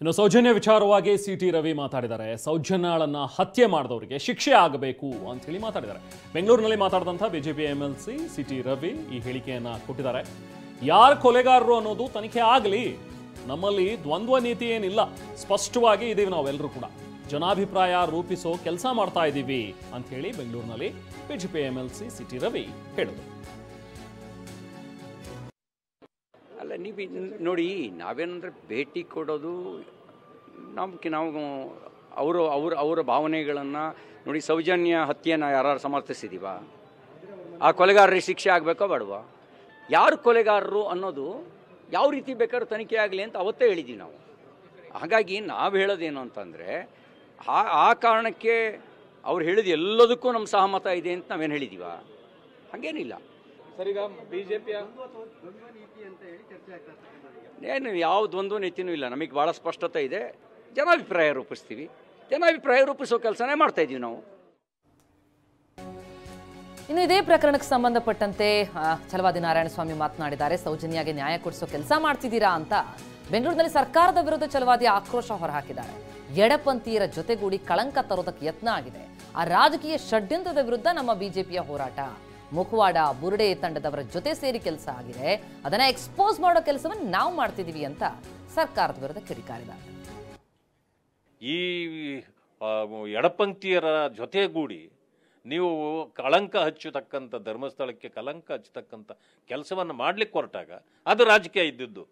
ಇನ್ನು ಸೌಜನ್ಯ ವಿಚಾರವಾಗಿ ಸಿಟಿ ರವಿ ಮಾತಾಡಿದ್ದಾರೆ. ಸೌಜನ್ಯಳನ್ನ ಹತ್ಯೆ ಮಾಡಿದವರಿಗೆ ಶಿಕ್ಷೆ ಆಗಬೇಕು ಅಂತ ಹೇಳಿ ಮಾತಾಡಿದ್ದಾರೆ. ಬೆಂಗಳೂರಿನಲ್ಲಿ ಮಾತಾಡಿದಂಥ ಬಿಜೆಪಿ ಎಂಎಲ್ಸಿ ಸಿಟಿ ರವಿ ಈ ಹೇಳಿಕೆಯನ್ನ ಕೊಟ್ಟಿದ್ದಾರೆ. ಯಾರು ಕೊಲೆಗಾರರು ಅನ್ನೋದು ತನಿಖೆ ಆಗಲಿ, ನಮ್ಮಲ್ಲಿ ದ್ವಂದ್ವ ನೀತಿ ಏನಿಲ್ಲ, ಸ್ಪಷ್ಟವಾಗಿ ಇದೀವಿ ನಾವೆಲ್ಲರೂ ಕೂಡ, ಜನಾಭಿಪ್ರಾಯ ರೂಪಿಸೋ ಕೆಲಸ ಮಾಡ್ತಾ ಇದ್ದೀವಿ ಅಂತ ಹೇಳಿ ಬೆಂಗಳೂರಿನಲ್ಲಿ ಬಿಜೆಪಿ ಎಂಎಲ್ಸಿ ಸಿಟಿ ರವಿ ಹೇಳಿದರು. ಅಲ್ಲ, ನೀವು ನೋಡಿ, ನಾವೇನಂದ್ರೆ ಭೇಟಿ ಕೊಡೋದು ನಾವು ಅವರ ಭಾವನೆಗಳನ್ನು ನೋಡಿ. ಸೌಜನ್ಯ ಹತ್ಯೆಯನ್ನು ಯಾರು ಸಮರ್ಥಿಸಿದೀವ? ಆ ಕೊಲೆಗಾರರಿಗೆ ಶಿಕ್ಷೆ ಆಗಬೇಕೋ ಬೇಡವಾ? ಯಾರು ಕೊಲೆಗಾರರು ಅನ್ನೋದು ಯಾವ ರೀತಿ ಬೇಕಾದ್ರೂ ತನಿಖೆ ಆಗಲಿ ಅಂತ ಅವತ್ತೇ ಹೇಳಿದ್ದೀವಿ ನಾವು. ಹಾಗಾಗಿ ನಾವು ಹೇಳೋದೇನು ಅಂತಂದರೆ, ಆ ಕಾರಣಕ್ಕೆ ಅವ್ರು ಹೇಳಿದ ಎಲ್ಲದಕ್ಕೂ ನಮ್ಮ ಸಹಮತ ಇದೆ ಅಂತ ನಾವೇನು ಹೇಳಿದ್ದೀವ? ಹಾಗೇನಿಲ್ಲ ಸರ್. ಈಗ ಬಿಜೆಪಿಯ ಏನು ಯಾವ ದ್ವಂದ್ವ ನೀತಿನೂ ಇಲ್ಲ. ನಮಗೆ ಭಾಳ ಸ್ಪಷ್ಟತೆ ಇದೆ. ಜನಾಭಿಪ್ರಾಯ ರೂಪಿಸ್ತೀವಿ. ಜನಾಭಿಪ್ರಾಯ ರೂಪಿಸೋ ಕೆಲಸನೇ ಮಾಡ್ತಾ ಇದ್ದೀವಿ ನಾವು. ಇನ್ನು ಇದೇ ಪ್ರಕರಣಕ್ಕೆ ಸಂಬಂಧಪಟ್ಟಂತೆ ಛಲವಾದಿ ನಾರಾಯಣಸ್ವಾಮಿ ಮಾತನಾಡಿದ್ದಾರೆ. ಸೌಜನ್ಯಗೆ ನ್ಯಾಯ ಕೊಡಿಸೋ ಕೆಲಸ ಮಾಡ್ತಿದ್ದೀರಾ ಅಂತ ಬೆಂಗಳೂರಿನಲ್ಲಿ ಸರ್ಕಾರದ ವಿರುದ್ಧ ಛಲವಾದಿ ಆಕ್ರೋಶ ಹೊರಹಾಕಿದ್ದಾರೆ. ಎಡಪಂಥೀಯರ ಜೊತೆಗೂಡಿ ಕಳಂಕ ತರೋದಕ್ಕೆ ಯತ್ನ ಆಗಿದೆ. ಆ ರಾಜಕೀಯ ಷಡ್ಯಂತ್ರದ ವಿರುದ್ಧ ನಮ್ಮ ಬಿಜೆಪಿಯ ಹೋರಾಟ. ಮುಖವಾಡ ಬುರುಡೆ ತಂಡದವರ ಜೊತೆ ಸೇರಿ ಕೆಲಸ ಆಗಿದೆ, ಅದನ್ನ ಎಕ್ಸ್ಪೋಸ್ ಮಾಡೋ ಕೆಲಸವನ್ನು ನಾವು ಮಾಡ್ತಿದೀವಿ ಅಂತ ಸರ್ಕಾರದ ವಿರುದ್ಧ ಕಿಡಿಕಾರಿದ್ದಾರೆ. ಈ ಎಡಪಂಕ್ತಿಯರ ಜೊತೆಗೂಡಿ ನೀವು ಕಳಂಕ ಹಚ್ಚತಕ್ಕಂಥ, ಧರ್ಮಸ್ಥಳಕ್ಕೆ ಕಳಂಕ ಹಚ್ಚತಕ್ಕಂಥ ಕೆಲಸವನ್ನು ಮಾಡ್ಲಿಕ್ಕೆ ಹೊರಟಾಗ ಅದು ರಾಜಕೀಯ ಇದ್ದಿದ್ದು.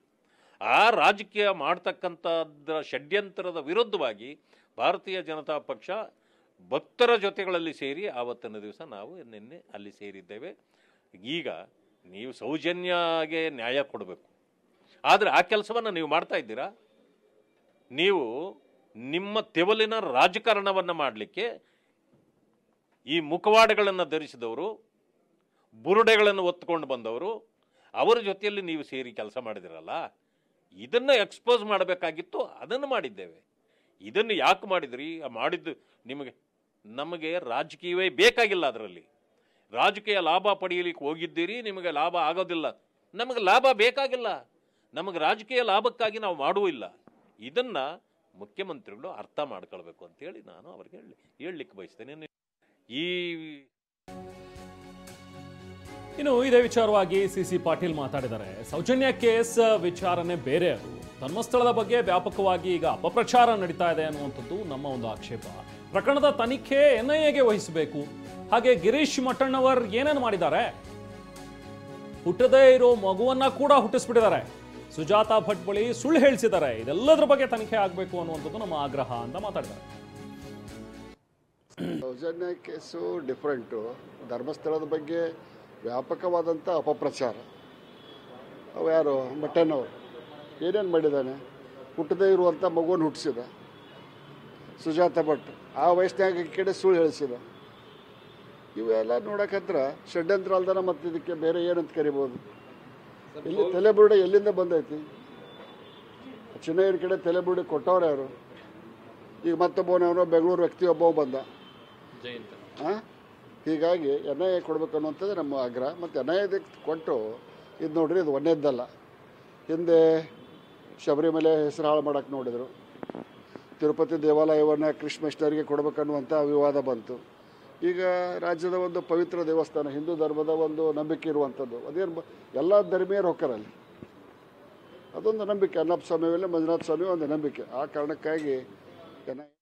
ಆ ರಾಜಕೀಯ ಮಾಡ್ತಕ್ಕಂಥದ್ರ ಷಡ್ಯಂತ್ರದ ವಿರುದ್ಧವಾಗಿ ಭಾರತೀಯ ಜನತಾ ಪಕ್ಷ ಭಕ್ತರ ಜೊತೆಗಳಲ್ಲಿ ಸೇರಿ ಆವತ್ತಿನ ದಿವಸ ನಾವು ನಿನ್ನೆ ಅಲ್ಲಿ ಸೇರಿದ್ದೇವೆ. ಈಗ ನೀವು ಸೌಜನ್ಯಗೆ ನ್ಯಾಯ ಕೊಡಬೇಕು, ಆದರೆ ಆ ಕೆಲಸವನ್ನು ನೀವು ಮಾಡ್ತಾ ಇದ್ದೀರಾ? ನೀವು ನಿಮ್ಮ ತೆವಲಿನ ರಾಜಕಾರಣವನ್ನು ಮಾಡಲಿಕ್ಕೆ ಈ ಮುಖವಾಡಗಳನ್ನು ಧರಿಸಿದವರು, ಬುರುಡೆಗಳನ್ನು ಹೊತ್ತುಕೊಂಡು ಬಂದವರು, ಅವರ ಜೊತೆಯಲ್ಲಿ ನೀವು ಸೇರಿ ಕೆಲಸ ಮಾಡಿದಿರಲ್ಲ, ಇದನ್ನು ಎಕ್ಸ್ಪೋಸ್ ಮಾಡಬೇಕಾಗಿತ್ತು, ಅದನ್ನು ಮಾಡಿದ್ದೇವೆ. ಇದನ್ನು ಯಾಕೆ ಮಾಡಿದ್ರಿ? ಮಾಡಿದ್ದು ನಮಗೆ ರಾಜಕೀಯವೇ ಬೇಕಾಗಿಲ್ಲ. ಅದರಲ್ಲಿ ರಾಜಕೀಯ ಲಾಭ ಪಡೆಯಲಿಕ್ಕೆ ಹೋಗಿದ್ದೀರಿ, ನಿಮಗೆ ಲಾಭ ಆಗೋದಿಲ್ಲ. ನಮಗೆ ಲಾಭ ಬೇಕಾಗಿಲ್ಲ, ನಮಗೆ ರಾಜಕೀಯ ಲಾಭಕ್ಕಾಗಿ ನಾವು ಮಾಡುವಿಲ್ಲ. ಇದನ್ನು ಮುಖ್ಯಮಂತ್ರಿಗಳು ಅರ್ಥ ಮಾಡ್ಕೊಳ್ಬೇಕು ಅಂತೇಳಿ ನಾನು ಅವರಿಗೆ ಹೇಳಲಿಕ್ಕೆ ಬಯಸ್ತೇನೆ. ಇನ್ನು ಇದೇ ವಿಚಾರವಾಗಿ ಸಿಸಿ ಪಾಟೀಲ್ ಮಾತಾಡಿದ್ದಾರೆ. ಸೌಜನ್ಯ ಕೇಸ್ ವಿಚಾರನೆ ಬೇರೆ, ಅದು ಧರ್ಮಸ್ಥಳದ ಬಗ್ಗೆ ವ್ಯಾಪಕವಾಗಿ ಈಗ ಅಪಪ್ರಚಾರ ನಡೀತಾ ಇದೆ ಅನ್ನುವಂಥದ್ದು ನಮ್ಮ ಒಂದು ಆಕ್ಷೇಪ. ಪ್ರಕರಣದ ತನಿಖೆ ಎನ್ಐಎಗೆ ವಹಿಸಬೇಕು. ಹಾಗೆ ಗಿರೀಶ್ ಮಠಣ್ಣವರ್ ಏನೇನು ಮಾಡಿದ್ದಾರೆ? ಹುಟ್ಟದೇ ಇರೋ ಮಗುವನ್ನ ಕೂಡ ಹುಟ್ಟಿಸ್ಬಿಟ್ಟಿದ್ದಾರೆ. ಸುಜಾತಾ ಭಟ್ ಬಳಿ ಸುಳ್ಳು ಹೇಳಿಸಿದ್ದಾರೆ. ಇದೆಲ್ಲದರ ಬಗ್ಗೆ ತನಿಖೆ ಆಗಬೇಕು ಅನ್ನುವಂಥದ್ದು ನಮ್ಮ ಆಗ್ರಹ ಅಂತ ಮಾತಾಡಿದ್ದಾರೆ. Sowjanya case different. ಧರ್ಮಸ್ಥಳದ ಬಗ್ಗೆ ವ್ಯಾಪಕವಾದಂಥ ಅಪಪ್ರಚಾರ. ಅವು ಯಾರು? ಮಠಣ್ಣವರು ಏನೇನು ಮಾಡಿದ್ದಾನೆ? ಹುಟ್ಟದೇ ಇರುವಂಥ ಮಗುವನ್ನು ಹುಟ್ಟಿಸಿದ. ಸುಜಾತಾ ಭಟ್ ಆ ವಯಸ್ಸಿನಾಗ ಈ ಕಡೆ ಸುಳ್ಳು ಹೇಳಿಸಿದ. ಇವೆಲ್ಲ ನೋಡೋಕತ್ರ ಷಡ್ಯಂತ್ರ ಅಲ್ದಾನ. ಮತ್ತು ಇದಕ್ಕೆ ಬೇರೆ ಏನಂತ ಕರಿಬೋದು? ಇಲ್ಲಿ ತಲೆಬುರುಡೆ ಎಲ್ಲಿಂದ ಬಂದೈತಿ? ಚಿನ್ನಯ್ಯನ ಕಡೆ ತಲೆಬುರುಡೆ ಕೊಟ್ಟವ್ರು ಯಾರು? ಈಗ ಮತ್ತೊಬ್ಬನವನು ಬೆಂಗಳೂರು ವ್ಯಕ್ತಿ ಒಬ್ಬ ಬಂದ. ಹೀಗಾಗಿ ಎನ್ಐಎ ಕೊಡಬೇಕು ಅನ್ನುವಂಥದ್ದು ನಮ್ಮ ಆಗ್ರಹ. ಮತ್ತು ಎನ್ಐಎ ಕೊಟ್ಟು ಇದು ನೋಡ್ರಿ, ಇದು ಒಂದೇದ್ದಲ್ಲ. ಹಿಂದೆ ಶಬರಿಮಲೆ ಹೆಸರು ಹಾಳು ಮಾಡೋಕ್ಕೆ ನೋಡಿದರು. ತಿರುಪತಿ ದೇವಾಲಯವನ್ನು ಕ್ರಿಶ್ ಮಿಷನರಿಗೆ ಕೊಡಬೇಕನ್ನುವಂಥ ವಿವಾದ ಬಂತು. ಈಗ ರಾಜ್ಯದ ಒಂದು ಪವಿತ್ರ ದೇವಸ್ಥಾನ, ಹಿಂದೂ ಧರ್ಮದ ಒಂದು ನಂಬಿಕೆ ಇರುವಂಥದ್ದು, ಅದೇನು ಎಲ್ಲ ಧರ್ಮೀಯರು ಹೋಗ್ತಾರಲ್ಲಿ. ಅದೊಂದು ನಂಬಿಕೆ. ಅಣ್ಣಪ್ಪ ಸ್ವಾಮಿ ಮೇಲೆ ಮಂಜುನಾಥ ಸ್ವಾಮಿ ಒಂದು ನಂಬಿಕೆ. ಆ ಕಾರಣಕ್ಕಾಗಿ ಎನ್ಐಎ